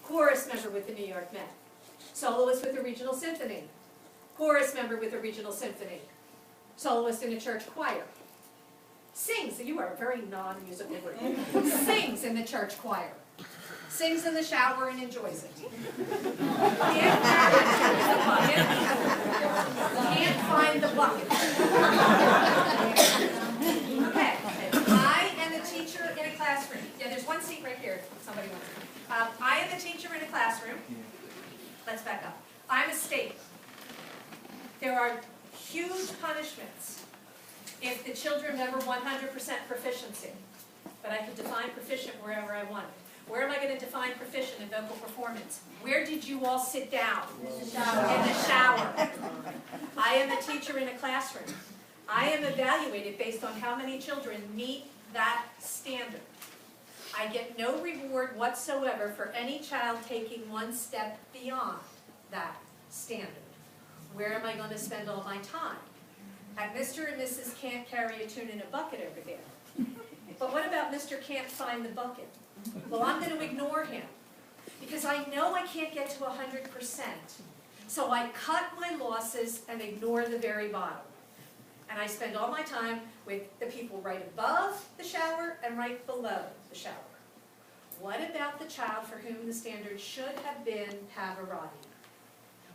chorus member with the New York Met, soloist with the regional symphony, chorus member with the regional symphony, soloist in a church choir, sings, you are very non-musical group, sings in the church choir, sings in the shower and enjoys it. Can't find the bucket. Okay, I am a teacher in a classroom. Yeah, there's one seat right here if somebody wants it. I am a teacher in a classroom. Let's back up. I'm a state. There are huge punishments if the children never 100% proficiency. But I can define proficient wherever I want. Where am I going to define proficient in vocal performance? Where did you all sit down? In the shower. I am a teacher in a classroom. I am evaluated based on how many children meet that standard. I get no reward whatsoever for any child taking one step beyond that standard. Where am I going to spend all my time? At Mr. and Mrs. Can't Carry a Tune in a Bucket over there. But what about Mr. Can't Find the Bucket? Well, I'm going to ignore him because I know I can't get to 100%. So I cut my losses and ignore the very bottom. And I spend all my time with the people right above the shower and right below the shower. What about the child for whom the standard should have been Pavarotti?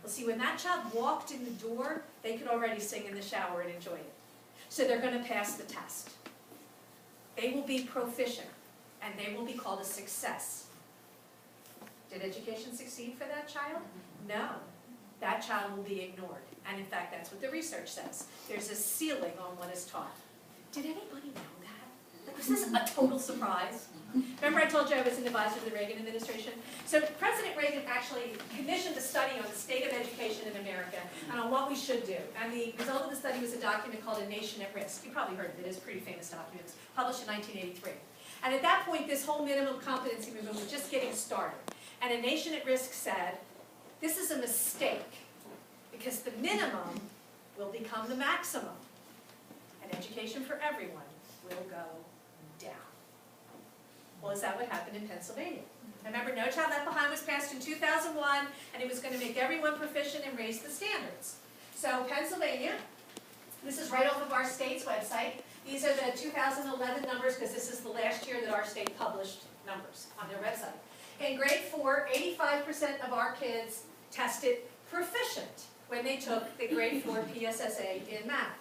Well, see, when that child walked in the door, they could already sing in the shower and enjoy it. So they're going to pass the test. They will be proficient, and they will be called a success. Did education succeed for that child? No. That child will be ignored. And in fact, that's what the research says. There's a ceiling on what is taught. Did anybody know that? Like, was this a total surprise? Remember I told you I was an advisor to the Reagan administration? So President Reagan actually commissioned a study on the state of education in America and on what we should do. And the result of the study was a document called A Nation at Risk. You probably heard of it. It's a pretty famous document. It was published in 1983. And at that point, this whole minimum competency movement was just getting started. And A Nation at Risk said, this is a mistake because the minimum will become the maximum. And education for everyone will go down. Well, is that what happened in Pennsylvania? Remember, No Child Left Behind was passed in 2001, and it was going to make everyone proficient and raise the standards. So Pennsylvania, this is right off of our state's website. These are the 2011 numbers because this is the last year that our state published numbers on their website. In grade 4, 85% of our kids tested proficient when they took the grade 4 PSSA in math.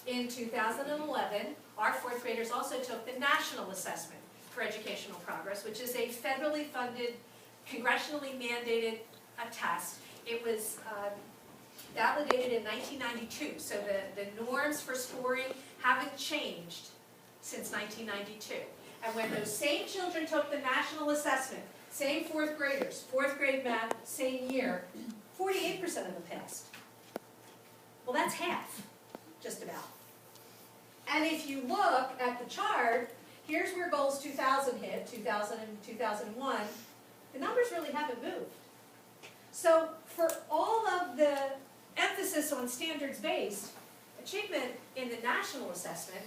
In 2011, our fourth graders also took the National Assessment for Educational Progress, which is a federally funded, congressionally mandated test. It was validated in 1992, so the norms for scoring haven't changed since 1992. And when those same children took the National Assessment, same fourth graders, fourth grade math, same year, 48% of them passed. Well, that's half, just about. And if you look at the chart, here's where goals 2000 hit, 2000 and 2001. The numbers really haven't moved. So for all of the emphasis on standards-based, achievement in the national assessment,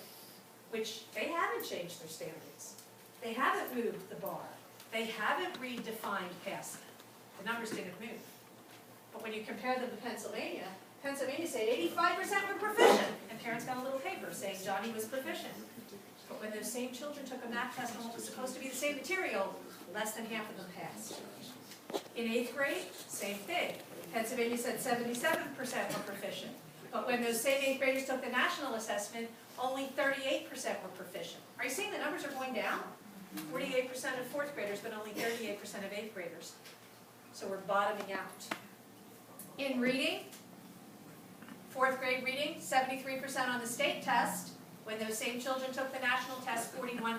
which they haven't changed their standards. They haven't moved the bar. They haven't redefined passing. The numbers didn't move. But when you compare them to Pennsylvania, Pennsylvania said 85% were proficient, and parents got a little paper saying Johnny was proficient. But when those same children took a math test on what was supposed to be the same material, less than half of them passed. In 8th grade, same thing. Pennsylvania said 77% were proficient. But when those same 8th graders took the national assessment, only 38% were proficient. Are you seeing the numbers are going down? 48% of 4th graders, but only 38% of 8th graders. So we're bottoming out. In reading, 4th grade reading, 73% on the state test. When those same children took the national test, 41%.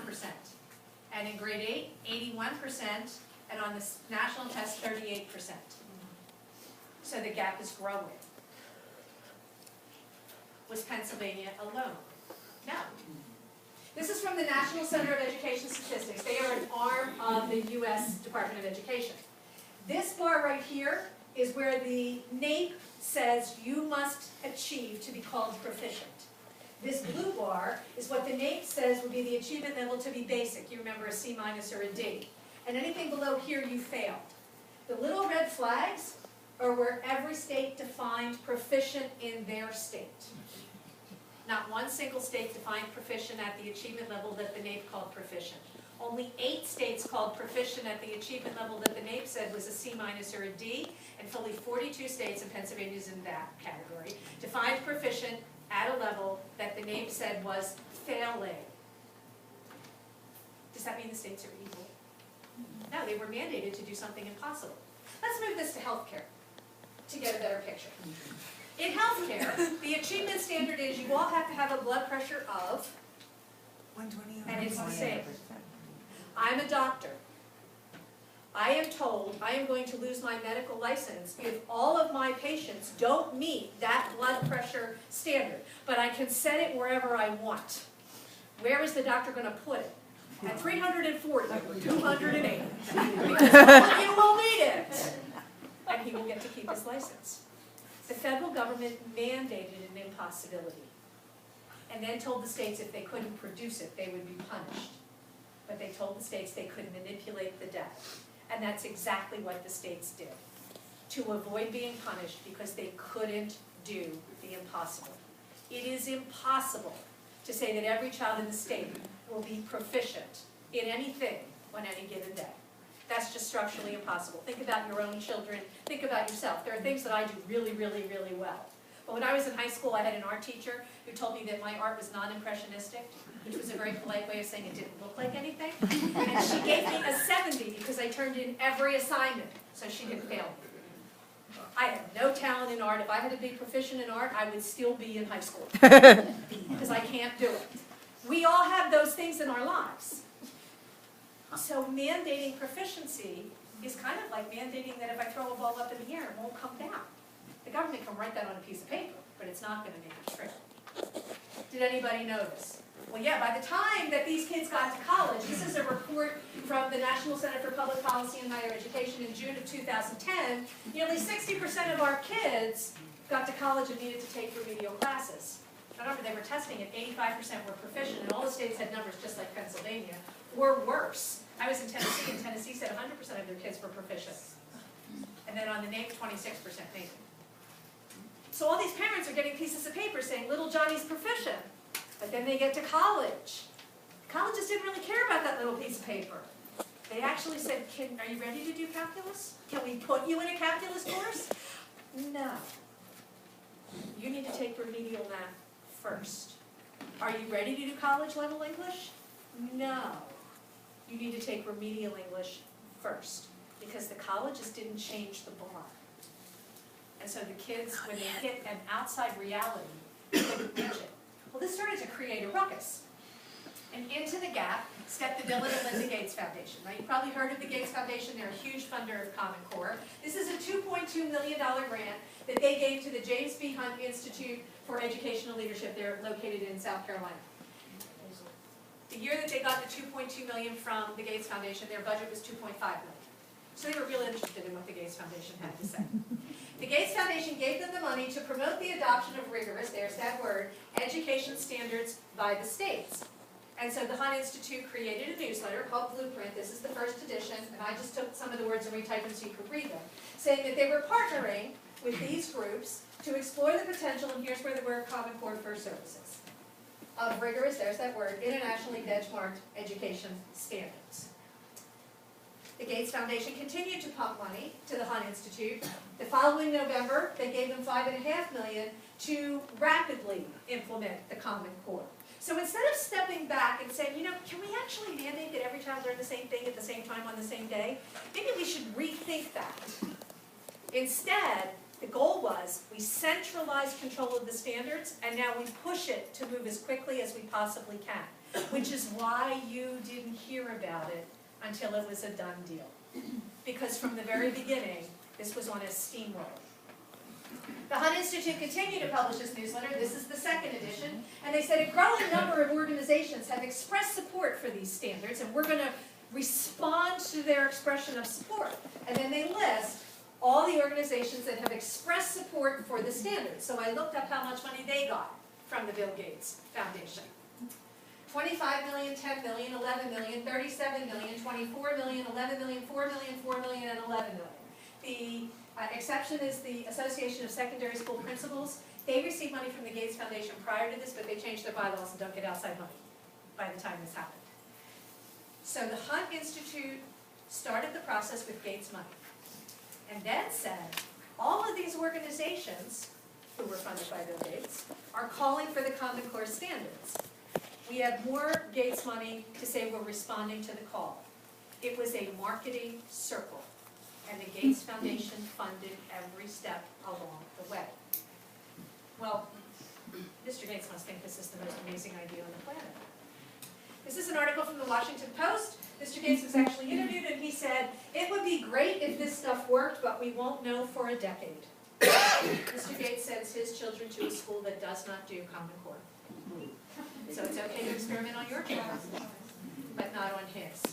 And in grade 8, 81%, and on the national test, 38%. So the gap is growing. Was Pennsylvania alone? No. This is from the National Center of Education Statistics. They are an arm of the U.S. Department of Education. This bar right here is where the NAEP says you must achieve to be called proficient. This blue bar is what the NAEP says would be the achievement level to be basic. You remember a C- or a D. and anything below here you failed. The little red flags are where every state defined proficient in their state. Not one single state defined proficient at the achievement level that the NAEP called proficient. Only 8 states called proficient at the achievement level that the NAEP said was a C- or a D, and fully 42 states, and Pennsylvania's in that category, defined proficient at a level that the NAEP said was failing. Does that mean the states are evil? No, they were mandated to do something impossible. Let's move this to healthcare to get a better picture. In healthcare, the achievement standard is you all have to have a blood pressure of, 120. and it's the same. I'm a doctor. I am told I am going to lose my medical license if all of my patients don't meet that blood pressure standard, but I can set it wherever I want. Where is the doctor going to put it? At 340 or 280, because all of you will need it, and he will get to keep his license. The federal government mandated an impossibility, and then told the states if they couldn't produce it, they would be punished. But they told the states they could manipulate the data, and that's exactly what the states did, to avoid being punished because they couldn't do the impossible. It is impossible to say that every child in the state will be proficient in anything on any given day. That's just structurally impossible. Think about your own children. Think about yourself. There are things that I do really, really, really well. But when I was in high school, I had an art teacher who told me that my art was non-impressionistic, which was a very polite way of saying it didn't look like anything. And she gave me a 70 because I turned in every assignment, so she didn't fail me. I have no talent in art. If I had to be proficient in art, I would still be in high school because I can't do it. We all have those things in our lives. So mandating proficiency is kind of like mandating that if I throw a ball up in the air, it won't come down. The government can write that on a piece of paper, but it's not going to make it true. Did anybody know this? Well, yeah, by the time that these kids got to college, this is a report from the National Center for Public Policy and Higher Education in June of 2010, nearly 60% of our kids got to college and needed to take remedial classes. Remember, they were testing it, 85% were proficient, and all the states had numbers just like Pennsylvania, or worse. I was in Tennessee, and Tennessee said 100% of their kids were proficient. And then on the NAEP, 26% maybe. So all these parents are getting pieces of paper saying, little Johnny's proficient. But then they get to college. Colleges didn't really care about that little piece of paper. They actually said, are you ready to do calculus? Can we put you in a calculus course? No. You need to take remedial math first. Are you ready to do college level English? No. You need to take remedial English first, because the colleges didn't change the bar. And so the kids, when they hit an outside reality, couldn't reach it. Well, this started to create a ruckus. And into the gap stepped the Dylan and Linda Gates Foundation. Right? You've probably heard of the Gates Foundation. They're a huge funder of Common Core. This is a $2.2 million grant that they gave to the James B. Hunt Institute for Educational Leadership. They're located in South Carolina. The year that they got the $2.2 million from the Gates Foundation, their budget was $2.5 million. So they were really interested in what the Gates Foundation had to say. The Gates Foundation gave them the money to promote the adoption of rigorous, there's that word, education standards by the states. And so the Hunt Institute created a newsletter called Blueprint. This is the first edition, and I just took some of the words and retyped them so you could read them, saying that they were partnering with these groups to explore the potential, and here's where the word Common Core first surfaces, of rigorous, there's that word, internationally benchmarked education standards. The Gates Foundation continued to pump money to the Hunt Institute. The following November, they gave them $5.5 million to rapidly implement the Common Core. So instead of stepping back and saying, you know, can we actually mandate that every child learn the same thing at the same time on the same day? Maybe we should rethink that. Instead, the goal was we centralize control of the standards, and now we push it to move as quickly as we possibly can, which is why you didn't hear about it until it was a done deal. Because from the very beginning, this was on a steamroll. The Hunt Institute continued to publish this newsletter. This is the second edition. And they said a growing number of organizations have expressed support for these standards, and we're going to respond to their expression of support. And then they list all the organizations that have expressed support for the standards. So I looked up how much money they got from the Bill Gates Foundation. 25 million, 10 million, 11 million, 37 million, 24 million, 11 million, 4 million, 4 million, and 11 million. The exception is the Association of Secondary School Principals. They received money from the Gates Foundation prior to this, but they changed their bylaws and don't get outside money by the time this happened. So the Hunt Institute started the process with Gates money, and then said, all of these organizations, who were funded by Bill Gates, are calling for the Common Core standards. We had more Gates money to say we're responding to the call. It was a marketing circle, and the Gates Foundation funded every step along the way. Well, Mr. Gates must think this is the most amazing idea on the planet. This is an article from the Washington Post. Mr. Gates was actually interviewed, and he said, it would be great if this stuff worked, but we won't know for a decade. Mr. Gates sends his children to a school that does not do Common Core. So it's okay to experiment on your children, but not on his.